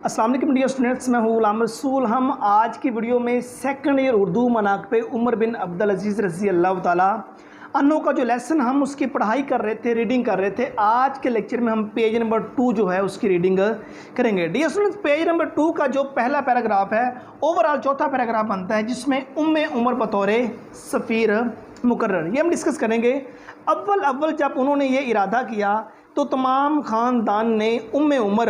अस्सलाम वालेकुम dear students, मैं हूँ गुलाम रसूल। हम आज की वीडियो में सेकंड ईयर उर्दू मनाक़िब उमर बिन अब्दुल अज़ीज़ रज़ी अल्लाह ताला अन्हो का जो लेसन हम उसकी पढ़ाई कर रहे थे, रीडिंग कर रहे थे। आज के लेक्चर में हम पेज नंबर 2 जो है उसकी रीडिंग करेंगे। डियर स्टूडेंट्स, पेज नंबर 2 का जो पहला पैराग्राफ है ओवरऑल चौथा पैराग्राफ बनता है, जिसमें उम्मे उमर बतौर सफ़ीर मुकर्रर, ये हम डिस्कस करेंगे। अव्वल जब उन्होंने ये इरादा किया तो तमाम ख़ानदान ने उम्मे उमर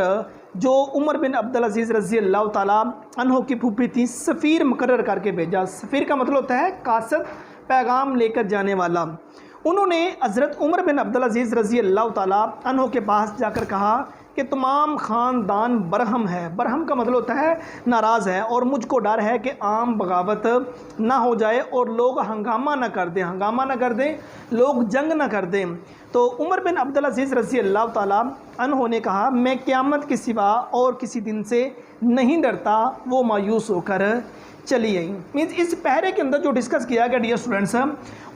जो उमर बिन अब्दुल अज़ीज़ रज़ी अल्लाह ताला अन्हो की फूफी थी, सफ़ीर मुकर्रर करके भेजा। सफ़ीर का मतलब होता है कासद, पैगाम लेकर जाने वाला। उन्होंने हज़रत उमर बिन अब्दुल अज़ीज़ रज़ी अल्लाह ताला अन्हो के पास जाकर कहा कि तमाम ख़ानदान बरहम है। बरहम का मतलब होता है नाराज़ है, और मुझको डर है कि आम बगावत ना हो जाए और लोग हंगामा ना कर दें, लोग जंग ना कर दें। तो उमर बिन अब्दुल अज़ीज़ रज़ी अल्लाह ताला अन्हो ने कहा, मैं क़यामत के सिवा और किसी दिन से नहीं डरता। वो मायूस होकर चली आई। मीन्स इस पहरे के अंदर जो डिस्कस किया गया डियर स्टूडेंट्स,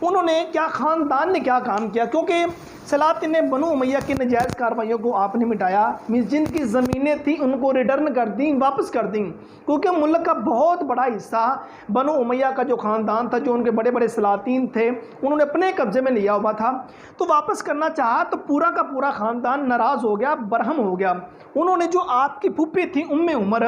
उन्होंने क्या ख़ानदान ने क्या काम किया, क्योंकि सलातिन ने बनु उमैया की नजायज़ कार्रवाइयों को आपने मिटाया। मीन्स जिनकी ज़मीनें थी उनको रिटर्न कर दी, वापस कर दी, क्योंकि मुल्क का बहुत बड़ा हिस्सा बनु उमैया का जो ख़ानदान था, जो उनके बड़े बड़े सलातीन थे, उन्होंने अपने कब्ज़े में लिया हुआ था। तो वापस करना चाहा तो पूरा का पूरा ख़ानदान नाराज़ हो गया, बरहम हो गया। उन्होंने जो आपकी फूफी थी उम्मे उमर,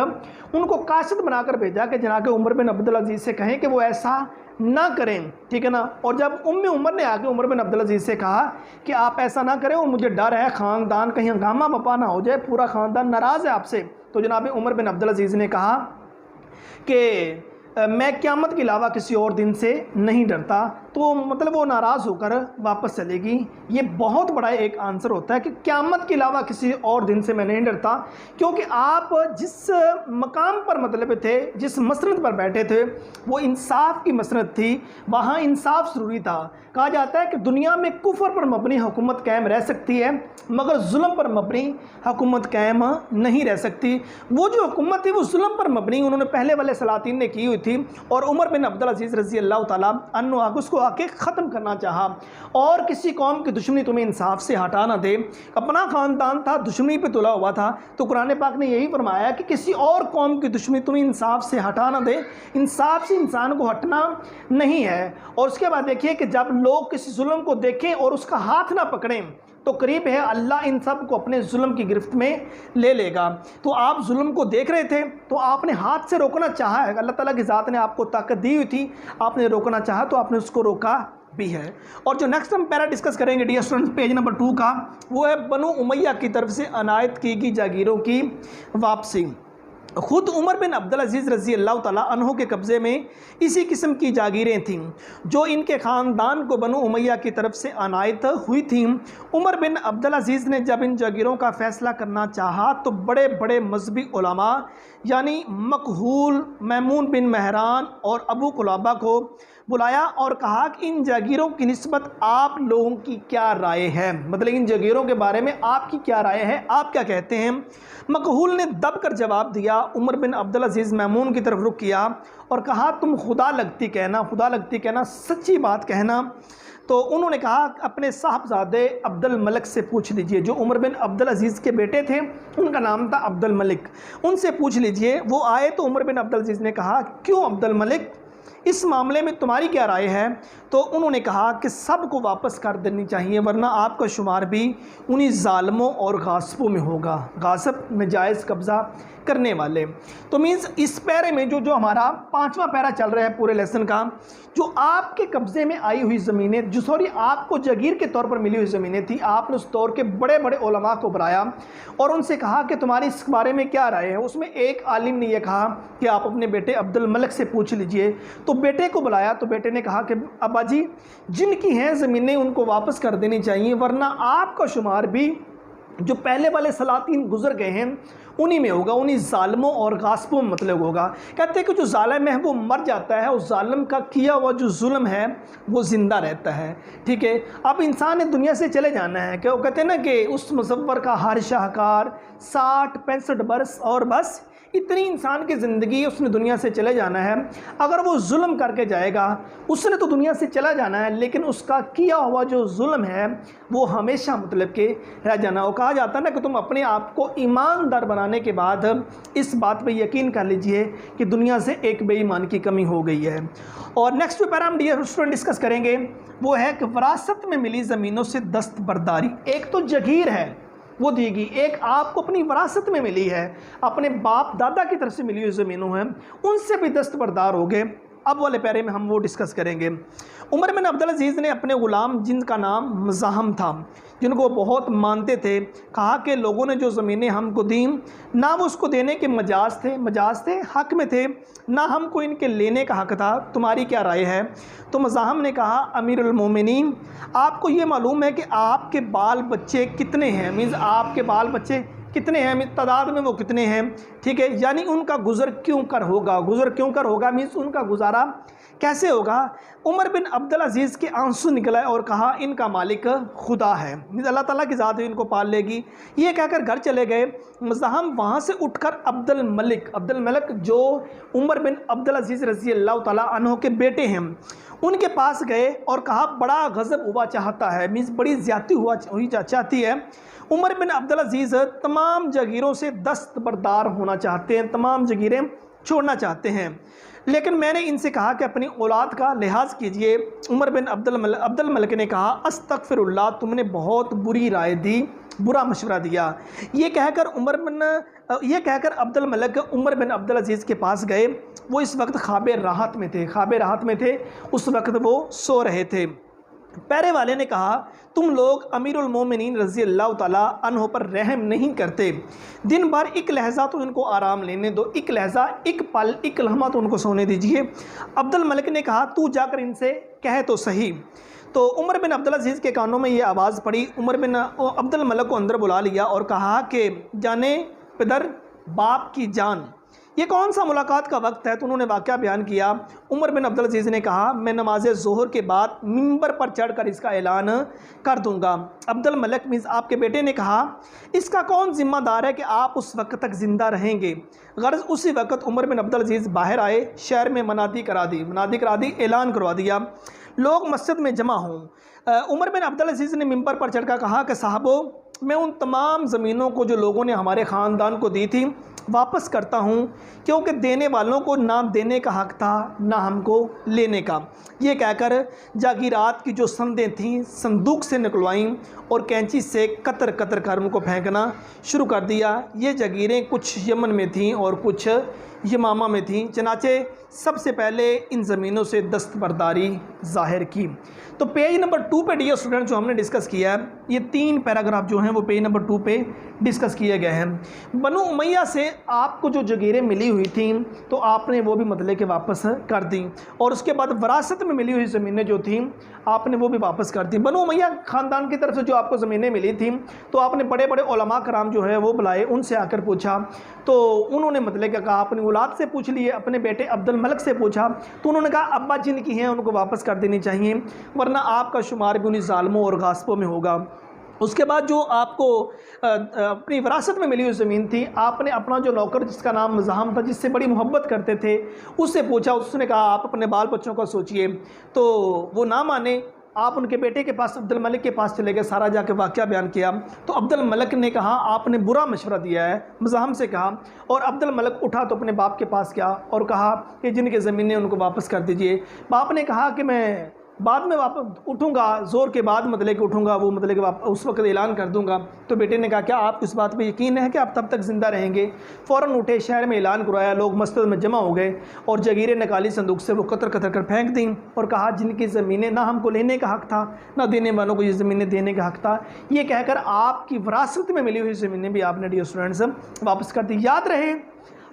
उनको काशिद बनाकर भेजा कि जनाब उमर बिन अब्दुल अज़ीज़ से कहें कि वो ऐसा ना करें, ठीक है ना। और जब उम्मे उमर ने आके उमर बिन अब्दुल अज़ीज़ से कहा कि आप ऐसा ना करें और मुझे डर है ख़ानदान कहीं हंगामा बपा ना हो जाए, पूरा ख़ानदान नाराज़ है आपसे, तो जनाब उमर बिन अब्दुल अज़ीज़ ने कहा कि मैं क़यामत के अलावा किसी और दिन से नहीं डरता। तो मतलब वो नाराज़ होकर वापस चलेगी। ये बहुत बड़ा एक आंसर होता है कि क़यामत के अलावा किसी और दिन से मैं नहीं डरता, क्योंकि आप जिस मकाम पर मतलब थे, जिस मसनद पर बैठे थे, वो इंसाफ की मसनद थी, वहाँ इंसाफ ज़रूरी था। कहा जाता है कि दुनिया में कुफर पर मबनी हुकूमत कायम रह सकती है, मगर जुल्म पर मबनी हुकूमत कायम नहीं रह सकती। वो जो हुकूमत थी वो जुल्म पर मबनी उन्होंने पहले वाले सलातीन ने की हुई थी, और उमर बिन अब्दुल अज़ीज़ रज़ी अल्लाह ताला अन्हु उसको आके ख़त्म करना चाहा। और किसी कौम की दुश्मनी तुम्हें इंसाफ से हटा ना दे। अपना ख़ानदान था, दुश्मनी पे तुला हुआ था, तो कुरान पाक ने यही फरमाया कि किसी और कौम की दुश्मनी तुम्हें इंसाफ से हटा ना दे। इंसाफ से इंसान को हटना नहीं है। और उसके बाद देखिए कि जब लोग किसी जुल्म को देखें और उसका हाथ ना पकड़ें, तो करीब है अल्लाह इन सब को अपने जुल्म की गिरफ्त में ले लेगा। तो आप जुल्म को देख रहे थे तो आपने हाथ से रोकना चाहा है, अल्लाह ताला की ज़ात ने आपको ताकत दी हुई थी, आपने रोकना चाहा तो आपने उसको रोका भी है। और जो नेक्स्ट हम पैरा डिस्कस करेंगे डियर स्टूडेंट्स पेज नंबर 2 का, वो है बनु उमैया की तरफ से अनायत की गई जागीरों की वापसी। ख़ुद उमर बिन अब्दुल अज़ीज़ रज़ी अल्लाह ताला अन्हो के कब्ज़े में इसी किस्म की जागीरें थीं जो इनके ख़ानदान को बनु उमैया की तरफ से अनायत हुई थीं। उमर बिन अब्दुल अज़ीज़ ने जब इन जागीरों का फ़ैसला करना चाहा तो बड़े बड़े मजहबी उलमा यानी मकहूल, मैमून बिन महरान और अबू कुलाबा को बुलाया और कहा कि इन जागीरों की निस्बत आप लोगों की क्या राय है, मतलब इन जागीरों के बारे में आपकी क्या राय है, आप क्या कहते हैं। मकहूल ने दब कर जवाब दिया। उमर बिन अब्दुल अज़ीज़ मैमून की तरफ रुख किया और कहा, तुम खुदा लगती कहना, सच्ची बात कहना। तो उन्होंने कहा, अपने साहबजादे अब्दुल मलिक से पूछ लीजिए, जो उमर बिन अब्दुल अज़ीज़ के बेटे थे उनका नाम था अब्दुल मलिक, उनसे पूछ लीजिए। वो आए तो उमर बिन अब्दुल अज़ीज़ ने कहा, क्यों अब्दुल मलिक, इस मामले में तुम्हारी क्या राय है। तो उन्होंने कहा कि सबको वापस कर देनी चाहिए, वरना आपका शुमार भी उन्हीं ज़ालिमों और गासिबों में होगा, गासिब नजायज़ कब्ज़ा करने वाले। तो मीन्स इस पैरे में जो हमारा 5वां पैरा चल रहा है पूरे लेसन का, जो आपके कब्ज़े में आई हुई ज़मीनें, जो सॉरी आपको जागीर के तौर पर मिली हुई ज़मीनें थी, आपने उस दौर के बड़े बड़े उलमा को बुलाया और उनसे कहा कि तुम्हारी इस बारे में क्या राय है। उसमें एक आलिम ने यह कहा कि आप अपने बेटे अब्दुल मलिक से पूछ लीजिए। तो बेटे को बुलाया तो बेटे ने कहा कि अब्बा जी, जिनकी हैं ज़मीनें उनको वापस कर देनी चाहिए, वरना आपका शुमार भी जो पहले वाले सलातीन गुजर गए हैं उन्हीं में होगा, उन्हीं ज़ालिमों और गासिबों में मतलब होगा। कहते हैं कि जो ज़ालिम है वो मर जाता है, उस ज़ालिम का किया हुआ जो जुल्म है वो ज़िंदा रहता है, ठीक है। अब इंसान ने दुनिया से चले जाना है, क्या वो कहते हैं ना कि उस मुसव्वर का हर शाहकार 60-65 बरस और बस इतनी इंसान की ज़िंदगी, उसने दुनिया से चले जाना है। अगर वो जुल्म करके जाएगा, उसने तो दुनिया से चला जाना है, लेकिन उसका किया हुआ जो जुल्म है वो हमेशा मतलब के रह जाना। और कहा जाता है ना कि तुम अपने आप को ईमानदार बनाने के बाद इस बात पे यकीन कर लीजिए कि दुनिया से एक बेईमान की कमी हो गई है। और नेक्स्ट जो पैरा हम डियर स्टूडेंट डिस्कस करेंगे वो है कि विरासत में मिली ज़मीनों से दस्तबरदारी। एक तो जगीर है वो देगी, एक आपको अपनी विरासत में मिली है, अपने बाप दादा की तरफ से मिली हुई ज़मीनों हैं, उनसे भी दस्तबरदार हो गए। अब वाले पैरे में हम वो डिस्कस करेंगे। उमर बिन अब्दुल अजीज़ ने अपने ग़ुलाम, जिनका नाम मज़ाहम था, जिनको बहुत मानते थे, कहा कि लोगों ने जो ज़मीनें हमको दी, ना वो उसको देने के मजाज थे, हक़ में थे, ना हमको इनके लेने का हक़ था। तुम्हारी क्या राय है? तो मज़ाहम ने कहा, अमीरुल मोमिनीन, आपको ये मालूम है कि आपके बाल बच्चे कितने हैं? मीन्स आपके बाल बच्चे कितने हैं, तादाद में वो कितने हैं, ठीक है, यानी उनका गुज़र क्यों कर होगा, मीन्स उनका गुजारा कैसे होगा। उमर बिन अब्दुल अजीज़ के आंसू निकला और कहा, इनका मालिक खुदा है, मीन्स अल्लाह ताला की ज़ात इनको पाल लेगी। ये कहकर घर चले गए। मज़ाहम वहाँ से उठकर अब्दुल मलिक जो उमर बिन अब्दुल अजीज़ रज़ी अल्लाह ताला अन्हु के बेटे हैं, उनके पास गए और कहा, बड़ा गज़ब हुआ चाहता है, मीन्स बड़ी ज़्यादती हुई चाहती है। उमर बिन अब्दुल अजीज़ तमाम जगीरों से दस्तबरदार होना चाहते हैं, तमाम जगीरें छोड़ना चाहते हैं, लेकिन मैंने इनसे कहा कि अपनी औलाद का लिहाज कीजिए। उमर बिन अब्दुल मलिक ने कहा, अस्तगफिरुल्लाह, तुमने बहुत बुरी राय दी, बुरा मशवरा दिया। ये कहकर अब्दुल मलिक उमर बिन अब्दुल अजीज़ के पास गए। वो इस वक्त ख्वाब राहत में थे, उस वक्त वो सो रहे थे। पैरे वाले ने कहा, तुम लोग अमीरुल मोमिनीन रज़ी अल्लाह ताला अन्हु पर रहम नहीं करते। दिन भर एक लहजा तो इनको आराम लेने दो, एक लहजा, एक पल, एक लम्हा तो उनको सोने दीजिए। अब्दुल मलिक ने कहा, तू जाकर इनसे कह तो सही। तो उमर बिन अब्दुल अजीज़ के कानों में ये आवाज़ पड़ी। उमर बिन अब्दुल मलिक को अंदर बुला लिया और कहा कि जाने पिदर, बाप की जान, ये कौन सा मुलाकात का वक्त है? तो उन्होंने वाक़या बयान किया। उमर बिन अब्दुल अजीज़ ने कहा, मैं नमाज ज़ोहर के बाद मिंबर पर चढ़कर इसका ऐलान कर दूंगा। अब्दुल मलिक मीन्स आपके बेटे ने कहा, इसका कौन ज़िम्मेदार है कि आप उस वक्त तक ज़िंदा रहेंगे? गर्ज़ उसी वक्त उमर बिन अब्दुल अजीज़ बाहर आए, शहर में मनादी करा दी, ऐलान करवा दिया, लोग मस्जिद में जमा हों। उमर बिन अब्दुल अजीज़ ने मिंबर पर चढ़कर कहा कि साहबो, मैं उन तमाम ज़मीनों को जो लोगों ने हमारे ख़ानदान को दी थी वापस करता हूँ, क्योंकि देने वालों को ना देने का हक़ था ना हमको लेने का। ये कहकर जागीरात की जो संदें थीं संदूक से निकलवाईं और कैंची से कतर कर उनको फेंकना शुरू कर दिया। ये जागीरें कुछ यमन में थीं और कुछ यमामा में थीं। चनाचे सबसे पहले इन ज़मीनों से दस्तबरदारी ज़ाहिर की। तो पेज नंबर 2 पे डियर स्टूडेंट जो हमने डिस्कस किया है, ये 3 पैराग्राफ जो हैं वो पेज नंबर 2 पे डिस्कस किए गए हैं। बनु उमैया से आपको जो जगीरें मिली हुई थी तो आपने वो भी मतलब के वापस कर दी, और उसके बाद विरासत में मिली हुई ज़मीनें जो थीं आपने वो भी वापस कर दी। बनु उमैया ख़ानदान की तरफ से जो आपको ज़मीनें मिली थी तो आपने बड़े बड़े उलमा कराम जो है वो बुलाए, उनसे आकर पूछा, तो उन्होंने मतलब क्या कहा, अपनी औलाद से पूछ लिए, अपने बेटे अब्दुल मलिक से पूछा, तो उन्होंने कहा अब्बा जिनकी हैं उनको वापस कर देनी चाहिए, वरना आपका शुमार भी उन्हीं ज़ालिमों और गासिबों में होगा। उसके बाद जो आपको अपनी विरासत में मिली हुई ज़मीन थी, आपने अपना जो नौकर जिसका नाम मज़ाहम था, जिससे बड़ी मोहब्बत करते थे, उससे पूछा। उसने कहा आप अपने बाल बच्चों का सोचिए, तो वो ना माने। आप उनके बेटे के पास, अब्दुल मलिक के पास चले गए, सारा जाके वाक़या बयान किया। तो अब्दुल मलिक ने कहा आपने बुरा मशवरा दिया है, मज़ाहम से कहा। और अब्दुल मलिक उठा तो अपने बाप के पास गया और कहा कि जिनके ज़मीनें उनको वापस कर दीजिए। बाप ने कहा कि मैं बाद में वापस उठूँगा, ज़ोर के बाद मतलब कि उठूँगा, वो मतलब कि उस वक्त ऐलान कर दूँगा। तो बेटे ने कहा क्या आपको इस बात पे यकीन है कि आप तब तक ज़िंदा रहेंगे? फ़ौरन उठे, शहर में ऐलान करवाया, लोग मस्जिद में जमा हो गए और जगीरें निकाली संदूक से, वो कतर कर फेंक दी और कहा जिनकी ज़मीनें ना हमको लेने का हक़ था ना देने वालों को ये ज़मीनें देने का हक़ था, ये कहकर आपकी विरासत में मिली हुई ज़मीनें भी आपने डियर स्टूडेंट्स वापस कर दी। याद रहे,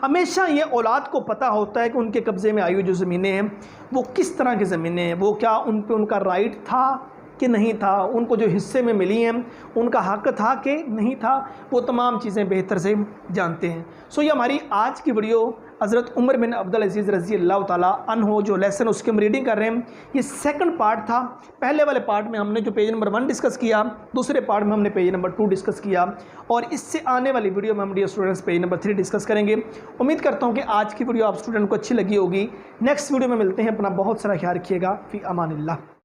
हमेशा ये औलाद को पता होता है कि उनके कब्ज़े में आई हुई जो ज़मीनें हैं वो किस तरह की ज़मीनें हैं, वो क्या उन पर उनका राइट था कि नहीं था, उनको जो हिस्से में मिली हैं उनका हक था कि नहीं था, वो तमाम चीज़ें बेहतर से जानते हैं। सो ये हमारी आज की वीडियो हज़रत उमर बिन अब्दुल अज़ीज़ रज़ी अल्लाह ताला अन्हो जो लेसन उसकी हम रीडिंग कर रहे हैं, ये सेकंड पार्ट था। पहले वाले पार्ट में हमने जो पेज नंबर 1 डिस्कस किया, दूसरे पार्ट में हमने पेज नंबर 2 डिस्कस किया, और इससे आने वाली वीडियो में हम dear students page number 3 discuss करेंगे। उम्मीद करता हूँ कि आज की वीडियो आप स्टूडेंट को अच्छी लगी होगी। नेक्स्ट वीडियो में मिलते हैं। अपना बहुत सारा ख्याल रखिएगा। फ़ी अमानिल्लाह।